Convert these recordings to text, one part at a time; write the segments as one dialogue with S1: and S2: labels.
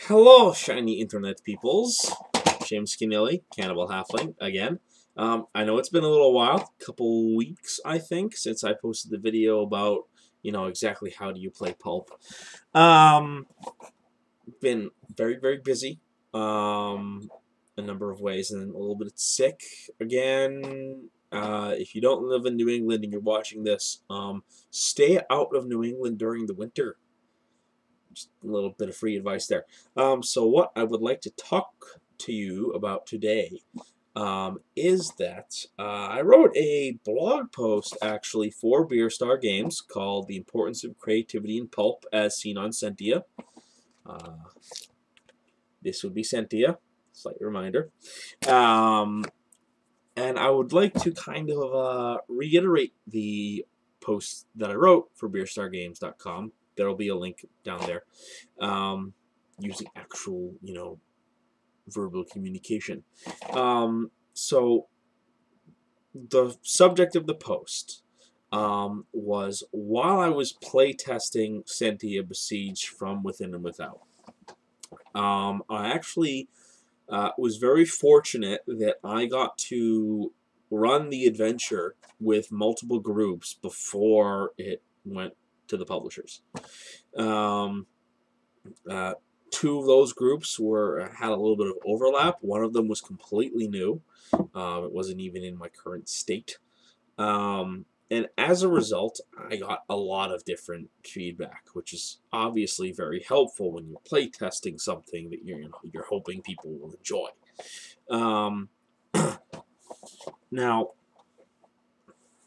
S1: Hello, shiny internet peoples. Seamus Conneely, Cannibal Halfling, again. I know it's been a little while, couple weeks, I think, since I posted the video about, exactly how do you play Pulp. Um, been very busy, a number of ways, and a little bit sick again. If you don't live in New England and you're watching this, stay out of New England during the winter. Just a little bit of free advice there. So what I would like to talk to you about today is that I wrote a blog post actually for Beer Star Games called "The Importance of Creativity in Pulp as Seen on Scentia." Uh, this would be Scentia. Slight reminder. Um, and I would like to kind of reiterate the post that I wrote for BeerStarGames.com. There will be a link down there, using actual, verbal communication. So the subject of the post was while I was playtesting Scentia Besieged from Within and Without. I actually was very fortunate that I got to run the adventure with multiple groups before it went to the publishers. Two of those groups had a little bit of overlap. One of them was completely new. It wasn't even in my current state. And as a result, I got a lot of different feedback, which is obviously very helpful when you're play testing something that you're hoping people will enjoy. Now,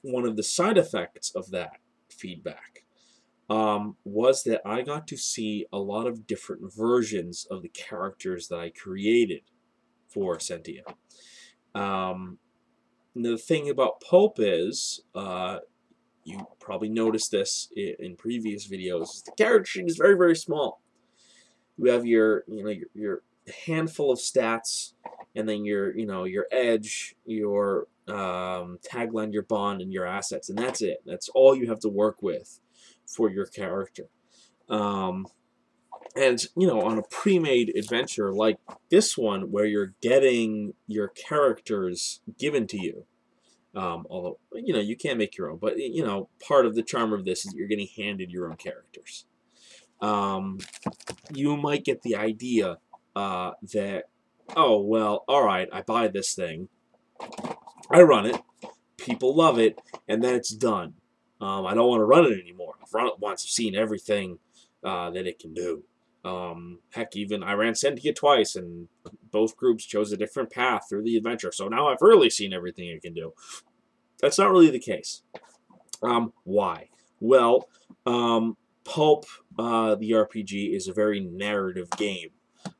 S1: one of the side effects of that feedback was that I got to see a lot of different versions of the characters that I created for Scentia. The thing about Pulp is, you probably noticed this in previous videos, the character sheet is very small. You have your handful of stats, and then your edge, your tagline, your bond, and your assets, and that's it. That's all you have to work with for your character. And on a pre-made adventure like this one, where you're getting your characters given to you, although you can make your own, but part of the charm of this is you're getting handed your own characters. You might get the idea that, oh well, all right, I buy this thing, I run it, people love it, and then it's done. I don't want to run it anymore. I've run it once, I've seen everything that it can do. Heck, even I ran Scentia twice, and both groups chose a different path through the adventure, so now I've really seen everything it can do. That's not really the case. Why? Well, Pulp, the RPG, is a very narrative game.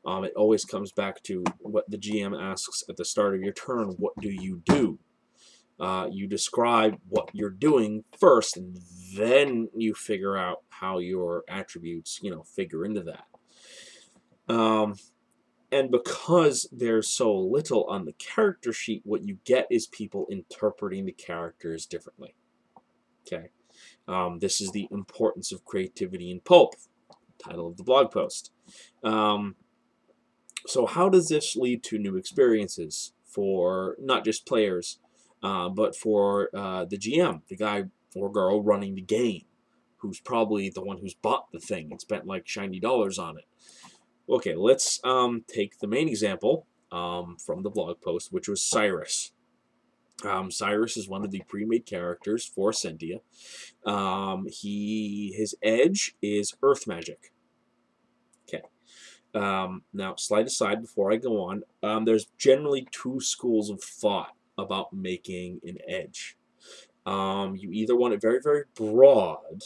S1: It always comes back to what the GM asks at the start of your turn. What do you do? You describe what you're doing first, and then you figure out how your attributes, figure into that. And because there's so little on the character sheet, what you get is people interpreting the characters differently. Okay, this is the importance of creativity in Pulp, title of the blog post. So how does this lead to new experiences for not just players, but for the GM, the guy or girl running the game, who's probably the one who's bought the thing and spent like shiny dollars on it? Okay, let's take the main example from the blog post, which was Cyrus. Cyrus is one of the pre-made characters for Scentia. His edge is earth magic. Okay. Now, slight aside before I go on, there's generally two schools of thought about making an edge. You either want it very broad,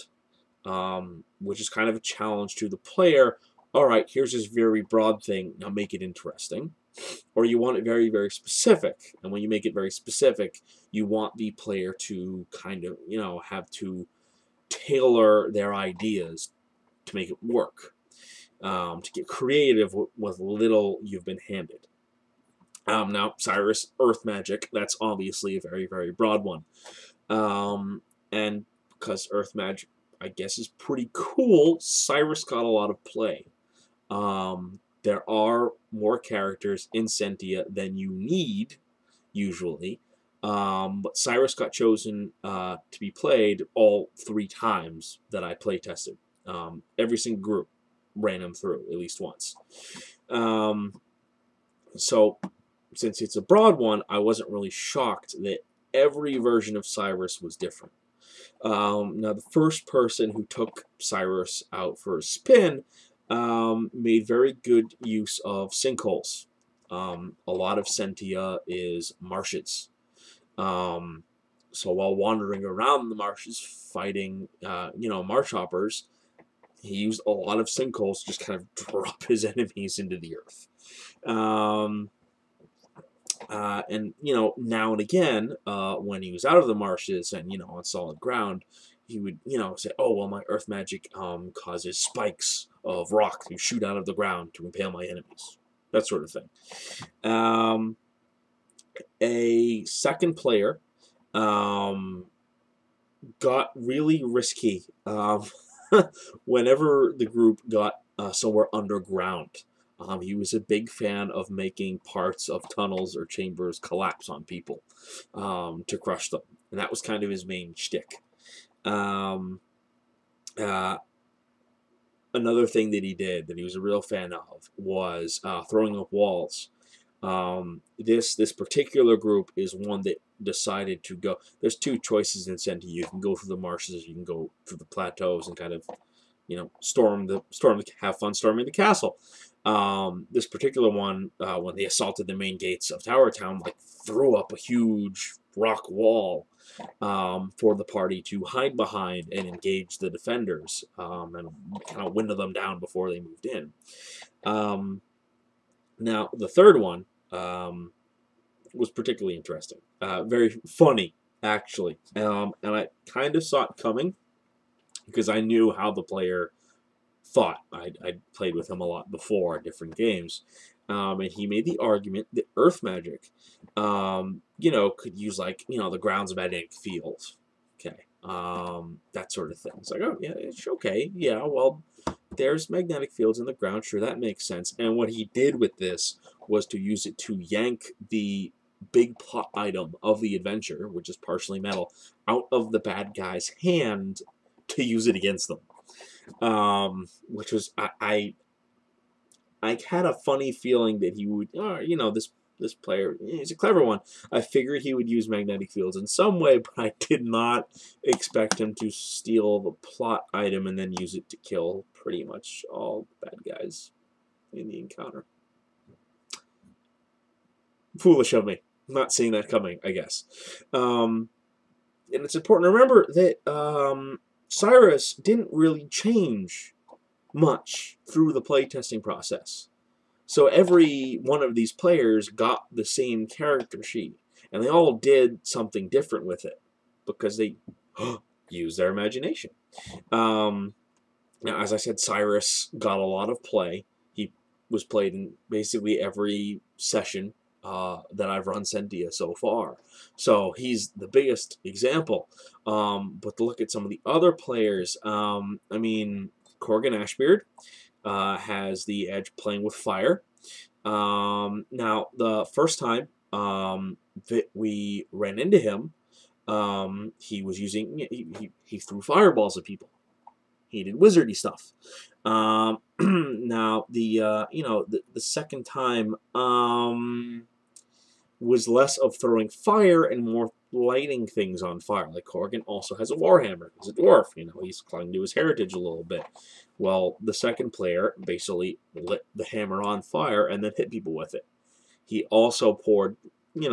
S1: which is kind of a challenge to the player. All right, here's this very broad thing, now make it interesting. Or you want it very specific, and when you make it very specific, you want the player to kind of, have to tailor their ideas to make it work, to get creative with little you've been handed. Now, Cyrus, Earth Magic, that's obviously a very broad one. And because Earth Magic, I guess, is pretty cool, Cyrus got a lot of play. there are more characters in Scentia than you need, usually. But Cyrus got chosen to be played all 3 times that I play tested. Every single group ran him through at least once. So, since it's a broad one, I wasn't really shocked that every version of Cyrus was different. Now, the first person who took Cyrus out for a spin made very good use of sinkholes. A lot of Scentia is marshes. So while wandering around the marshes fighting, marsh hoppers, he used a lot of sinkholes to just kind of drop his enemies into the earth. And, now and again, when he was out of the marshes and, on solid ground, he would, say, oh, well, my earth magic causes spikes of rock to shoot out of the ground to impale my enemies. That sort of thing. A second player got really risky whenever the group got somewhere underground. He was a big fan of making parts of tunnels or chambers collapse on people to crush them. And that was kind of his main shtick. Another thing that he did that he was a real fan of was throwing up walls. This particular group is one that decided to go. There's 2 choices in Scentia. You can go through the marshes, you can go through the plateaus and kind of, have fun storming the castle. This particular one, when they assaulted the main gates of Tower Town, threw up a huge rock wall for the party to hide behind and engage the defenders and kind of winnow them down before they moved in. Now, the third one was particularly interesting. Very funny, actually. And I kind of saw it coming because I knew how the player thought. I'd played with him a lot before, different games. And he made the argument that earth magic, could use, the ground's magnetic field. Okay. That sort of thing. It's like, oh, yeah, it's okay. Yeah, well, there's magnetic fields in the ground. Sure, that makes sense. And what he did with this was to use it to yank the big plot item of the adventure, which is partially metal, out of the bad guy's hand to use it against them. Which was, I had a funny feeling that he would, this player, he's a clever one. I figured he would use magnetic fields in some way, but I did not expect him to steal the plot item and then use it to kill pretty much all the bad guys in the encounter. Foolish of me. Not seeing that coming, I guess. And it's important to remember that Cyrus didn't really change much through the playtesting process. So every one of these players got the same character sheet, and they all did something different with it because they used their imagination. Now, as I said, Cyrus got a lot of play. He was played in basically every session that I've run Scentia so far. So he's the biggest example. But to look at some of the other players, Corgan Ashbeard has the edge playing with fire. Now, the first time that we ran into him, he was using, he threw fireballs at people. He did wizardy stuff. Now, the second time was less of throwing fire and more lighting things on fire. Like Corgan also has a warhammer. He's a dwarf. He's clung to his heritage a little bit. Well, the second player basically lit the hammer on fire and then hit people with it. He also poured, he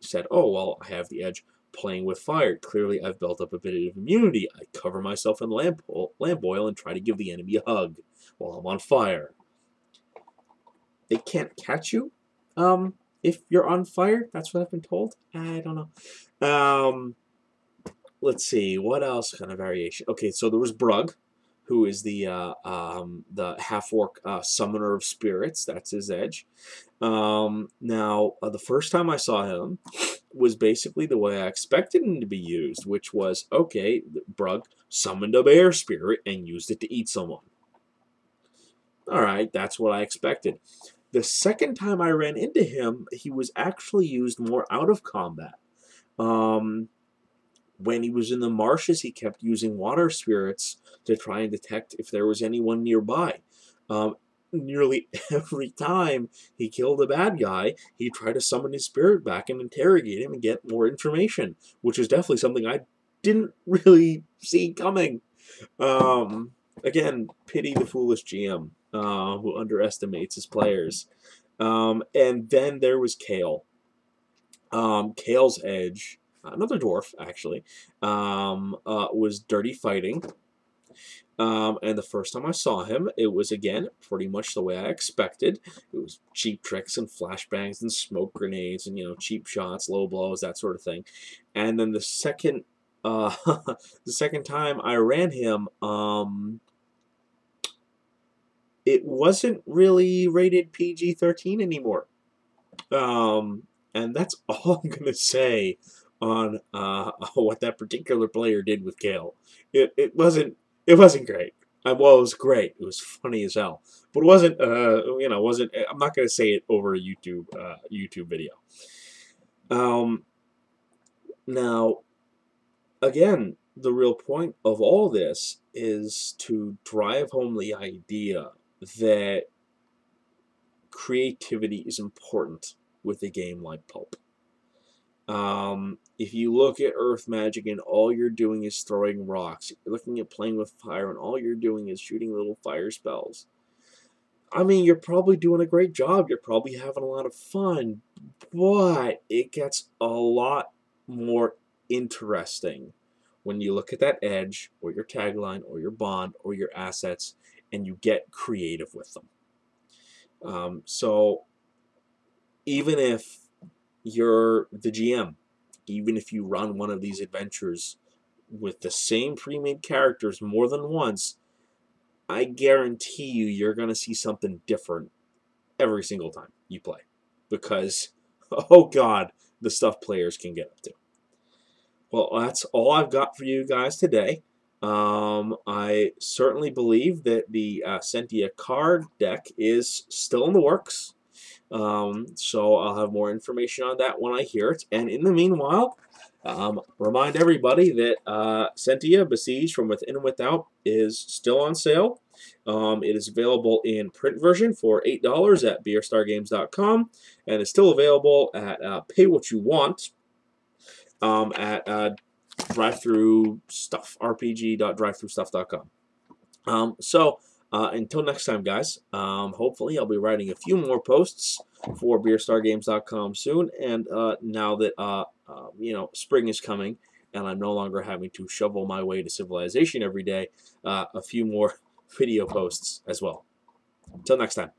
S1: said, oh, well, I have the edge playing with fire. Clearly, I've built up a bit of immunity. I cover myself in lamp oil and try to give the enemy a hug while I'm on fire. They can't catch you if you're on fire. That's what I've been told. I don't know. Let's see, what else kind of variation? Okay, so there was Brug, who is the half-orc summoner of spirits. That's his edge. Now, the first time I saw him was basically the way I expected him to be used, which was, okay, Brug summoned a bear spirit and used it to eat someone. Alright, that's what I expected. The second time I ran into him, he was actually used more out of combat. Um, when he was in the marshes, he kept using water spirits to try and detect if there was anyone nearby. Um, nearly every time he killed a bad guy, he tried to summon his spirit back and interrogate him and get more information, which is definitely something I didn't really see coming. Um, again, pity the foolish GM who underestimates his players. And then there was Kale. Kale's edge, another dwarf actually, was dirty fighting. And the first time I saw him, it was again pretty much the way I expected. It was cheap tricks and flashbangs and smoke grenades and cheap shots, low blows, that sort of thing. And then the second, the second time I ran him, it wasn't really rated PG-13 anymore. And that's all I'm gonna say on what that particular player did with Kale. It wasn't great. Well, it was great. It was funny as hell, but it wasn't. Wasn't. I'm not gonna say it over a YouTube video. Now, again, the real point of all this is to drive home the idea that creativity is important with a game like Pulp. If you look at Earth Magic and all you're doing is throwing rocks, you're looking at playing with fire and all you're doing is shooting little fire spells, I mean, you're probably doing a great job. You're probably having a lot of fun, but it gets a lot more interesting when you look at that edge or your tagline or your bond or your assets and you get creative with them. So even if you're the GM, even if you run one of these adventures with the same pre-made characters more than once, I guarantee you're going to see something different every single time you play. Because, oh god, the stuff players can get up to. Well, that's all I've got for you guys today. I certainly believe that the Scentia card deck is still in the works. So I'll have more information on that when I hear it. And in the meanwhile, remind everybody that Scentia Besieged from Within and Without is still on sale. It is available in print version for $8 at beerstargames.com, and it's still available at Pay What You Want at rpg.drivethroughstuff.com. Until next time, guys, hopefully I'll be writing a few more posts for beerstargames.com soon, and now that spring is coming and I'm no longer having to shovel my way to civilization every day, a few more video posts as well. Until next time.